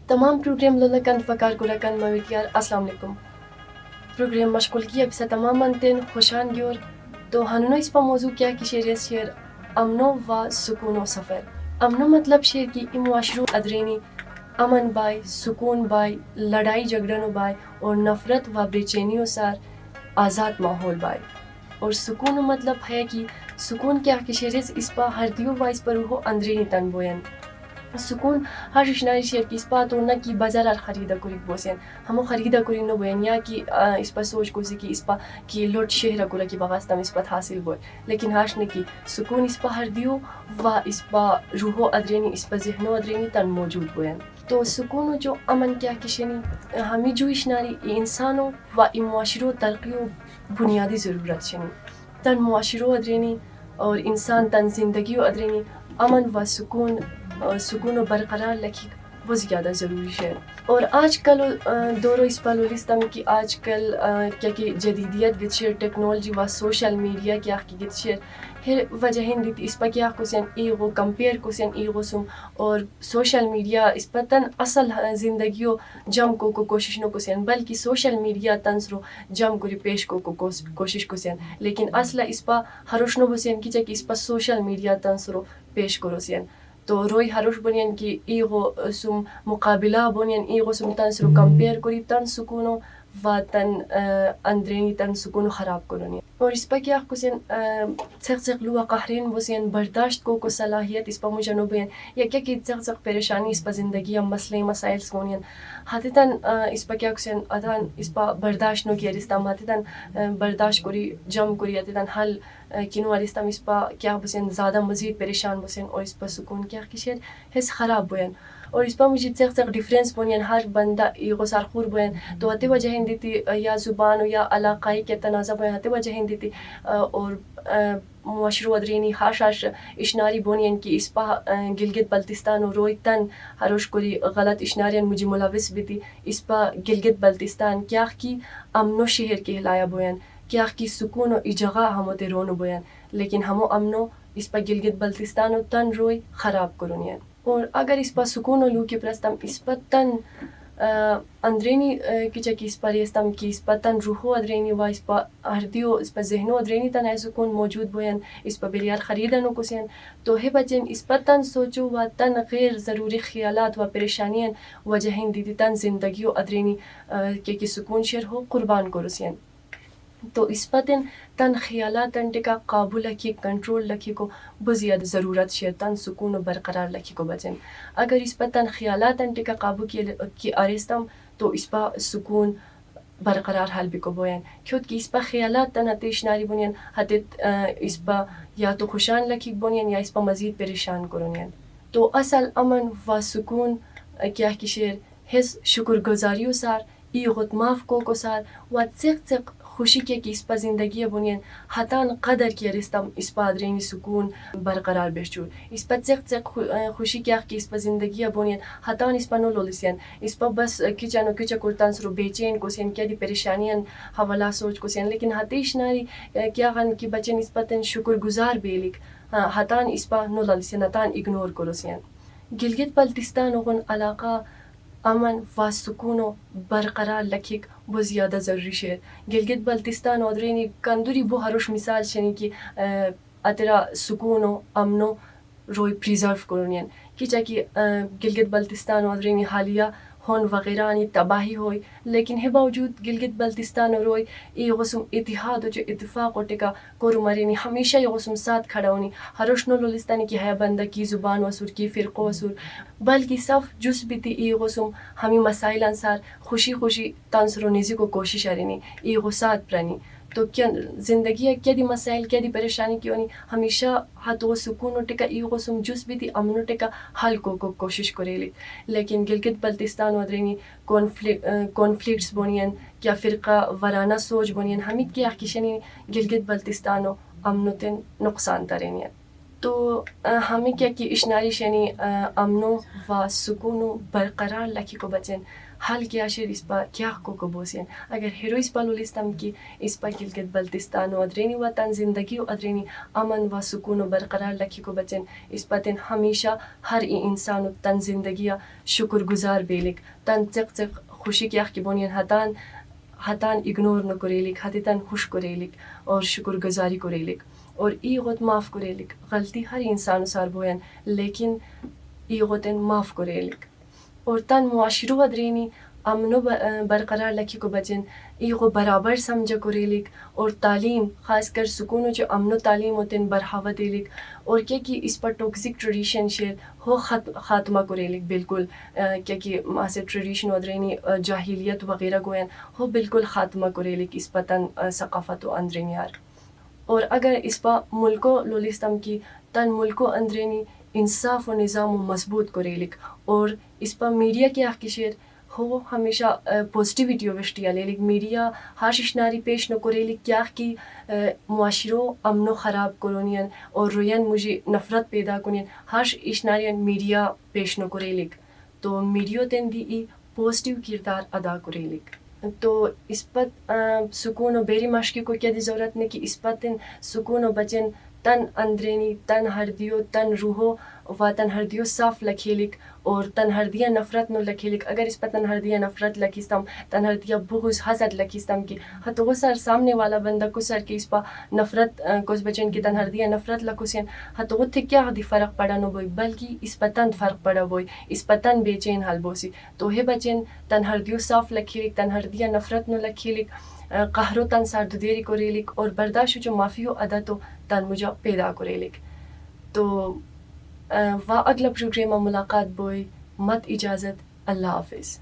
تمام پروگرام لولکن فکر گرکن مویدیار السلام علیکم. پروگرام مشغول کیا بسا تمام منتن خوشان گیور. تو ہنونو اس پا موضوع کیا کی شیر شیر امنو و سکون و سفر. امنو مطلب شیر کی معاشرو ادرینی امن بائے سکون بائے لڑائی جھگڑنو بائے اور نفرت و بے چینیوں سار آزاد ماحول بائے. اور سکون مطلب ہے کہ سکون کیا کہ شیرس اس پا ہر دیو و اس پر روحو اندرینی تن بوین. سکون ہر شناری شیر کی اس پا تو نہ کی بازار خریدا کری بوسین ہمو خریدا کری نو بوین یا کہ اس پا سوچ کو سی کہ اس پا کی لوٹ شہر کلا کی بغاستم اس پا حاصل بوئے. لیکن ہاش نے کی سکون اس پا ہر دیو و اس پا روحو ادرینی اس پا ذہنو ادرینی تن موجود بوین. تو سکون جو امن کیا کشنی ہمیں جو اشناری انسانو و معاشرو ترقیو بنیادی ضرورت شنی. تن معاشرو ادرینی اور انسان تن زندگیو ادرینی امن و سکون و برقرار لکھی بہت زیادہ ضروری ہے. اور آج کل دورو اس پالولستم کی آج کل کیا کہ جدیدیت گتشیر ٹیکنالوجی و سوشل میڈیا کیا کی گتشیر ہر وجہ ہندی اس پا کیا کسین ایغو کمپیئر کسین ایغو سم اور سوشل میڈیا اس پا تن اصل زندگیو جم کو کوشش نو کسین بلکہ سوشل میڈیا تن سرو جم کری پیش کو کوشش کسین. لیکن اصل اس پا ہروش نو بسین کی چاکی اس پا سوشل میڈیا تن سرو پیش کرو سین. تو روی ہروش بنین کی ایغو سم مقابلہ بنین ایغو سم تن سرو کمپیئر کری تن سکونو و تن اندرینی تن سکونو خراب کرونی. اور اس پا کیا کسین چق لوا قہرین بسین برداشت کو صلاحیت اس پا مجھنو بین یا کیا کی چق پریشانی اس پا زندگی مسئلے مسائل سکونین ہاتی تن اس پا کیا کسین اتان اس پا برداشت نو کیا رستم ہاتی تن برداشت کری جم کری ہاتی تن حل کنو رستم اس پا کیا بسین زیادہ مزید پریشان بسین اور اس پا سکون کیا کشیر حس خراب بوین. اور اس پا مجھے چق ڈیفرنس بنین ہر بندہ ایغو سارخور بوین تو ہاتی وجہ ہندی تی یا زبانو یا علاقائی کے تنازع بوین ہاتی وجہ ہندی تی اور معاشرو ادرینی ہاش اشناری بونین کی اس پا گلگت بلتستان و روی تن ہروش کری غلط اشنارین مجھے ملوث بیتی اس پا گلگت بلتستان کیا کی امنو شہر کے ہلایا بوین کیا کی سکون و ای جگہ ہمو تے رونو بوین. لیکن ہمو امنو اس پا گلگت بلتستان و تن روی خراب کرونین. اور اگر اس پا سکون و لو کے پرستم اس پا تن اندرینی کچا کی اس پا ریستم کی اس پا تن روحو ادرینی و اس پا ہردیو اس پا ذہنو ادرینی تن ہے سکون موجود بوین اس پا بلیار خریدنو کسین تو ہے بچین اس پا تن سوچو و تن غیر ضروری خیالات و پریشانین وجہ ہندی تی تن زندگیو ادرینی کہ سکون شیر ہو قربان کرسین. تو اس پا تن خیالات تن ٹکا قابو لکھی کنٹرول لکھی کو بہت زیادہ ضرورت شیر تن سکون و برقرار لکھی کو بچن. اگر اس پا تن خیالات تن ٹکا قابو کی آرستم تو اس پا سکون برقرار حل بھی کو بوین کیونکہ اس پا خیالات تن ہتی اشناری بنین ہتی اس پا یا تو خوشان لکھی بنین یا اس پا مزید پریشان کرونین. تو اصل امن و سکون کیا کشیر حس شکر گزاریو سار ایغت معاف کو سار و چق خوشی کے کی اس پا زندگی بنین ہتان قدر کی رستم اس پا ادرینی سکون برقرار بیشچور. اس پا چق خوشی کیا کی اس پا زندگی بنین ہتان اس پا نو لولسین اس پا بس کچانو کچا کرتان سرو بے چین کسین کیا دی پریشانین حوالا سوچ کسین. لیکن ہتیش ناری کیا غن کی بچن اس پا تن شکر گزار بیلک ہتان اس پا نو لولسین ہتان اگنور کرسین. گلگت بلتستان اغن علاقہ امن و سکون و برقرار لکھک بہت زیادہ ضروری شیر. گلگت بلتستان ادرینی کندوری بو ہروش مثال شنی کی اترا سکون و امنو روی پریزرو کرونین کی چاکی گلگت بلتستان ادرینی حالیہ ہون وغیرہ آنی تباہی ہوئی. لیکن ہے باوجود گلگت بلتستان روی ای غسم اتحاد و اتفاق و ٹکا کورو مرینی ہمیشہ یہ غسم ساتھ کھڑا ہونی ہروش نو لولستانی کی ہے بندہ کی زبان وسور کی فرق وسور بلکہ صف جس بیتی ای غسم ہمیں مسائل انسار خوشی تانسرو نیزی کو کوشش ارینی ای غسات پرانی. تو کیا زندگی کیا دی مسائل کیا دی پریشانی کیوں نہیں ہمیشہ ہاتھوں سکون و ٹکا ای غسم جس بھی دی امن و ٹکا حل کو کوشش کرے لی. لیکن گلگت بلتستان و ادرینی کونفلکٹس بنین کیا فرقہ ورانہ سوچ بنین ہمیں کیا کشنی گلگت بلتستان و امن و تن نقصان ترینی. تو ہمیں کیا کہ اشناری شنی امنو و سکونو برقرار لکی کو بچن حل کیا شیر اس پا کیا کو بوسین اگر ہیرو اس پا لولستم کی اس پا کلکت بلتستانو ادرینی وطن زندگی و ادرینی امن و سکونو برقرار لکی کو بچن اس پا تن ہمیشہ ہر انسانو تن زندگی شکر گزار بیلک تن چق چق خوشی کیا کی بونین ہتان اگنور نہ کریلک ہتیتن خوش کریلک اور شکر گزاری کریلک اور ای غت معاف کریلک غلطی ہر انسان سار بوین لیکن ای غتن معاف کریلک اور تن معاشرو ادرینی امنو برقرار لکی کو بچن ای غو برابر سمجھ کریلک اور تعلیم خاص کر سکونو جو امنو تعلیم ہوتن برحاوہ دیلک اور کیا کہ اس پر ٹوکسک ٹریڈیشن شیر ہو خاتمہ کریلک بالکل کیا کہ ماسے ٹریڈیشن ادرینی جاہلیت وغیرہ گوین ہو بالکل خاتمہ کریلک اس پتن ثقافت و اندرین یار اور اگر اس پا ملکو لولستم کی تن ملکو اندرینی انصاف و نظام و مضبوط کریلک اور اس پا میڈیا کی آخ کی شیر ہو ہمیشہ پوزیٹیویٹی وشٹیا لیلک میڈیا ہاش اشناری پیش نہ کریلک کیا کی معاشرو امنو خراب کرونین اور روین مجھے نفرت پیدا کنین ہاش اشناری میڈیا پیش نہ کریلک تو میڈیا تن دی ای پوزیٹیو کردار ادا کریلک تو اس پت سکون و بیری مشکی کو کیا دی ضرورت نہیں کہ اس پتن سکون و بچن تن اندرینی تن ہردیو تن روحو و تن ہردیو صاف لکھیلک اور تن ہردیا نفرت نو لکھیلک اگر اس پتن ہردیا نفرت لکھیستم تن ہردیا بغض حسد لکھیستم کی ہتو وہ سر سامنے والا بندہ کو سر کی اس پا نفرت کس بچن کی تن ہردیا نفرت لکھوسین ہتو وہ تھے کیا دی فرق پڑا نو بوئی بلکہ اس پتن فرق پڑا بوئی اس پتن بے چین حل بوسی تو ہے بچن تن ہردیو صاف لکھیلک تن ہردیا نفرت نو لکھیلک قہرو تن سارد دیری کریلک اور برداشت جو معافیو عدتو تن مجا پیدا کریلک تو وا اگلا پروگرام ملاقات بوئی مت اجازت اللہ حافظ.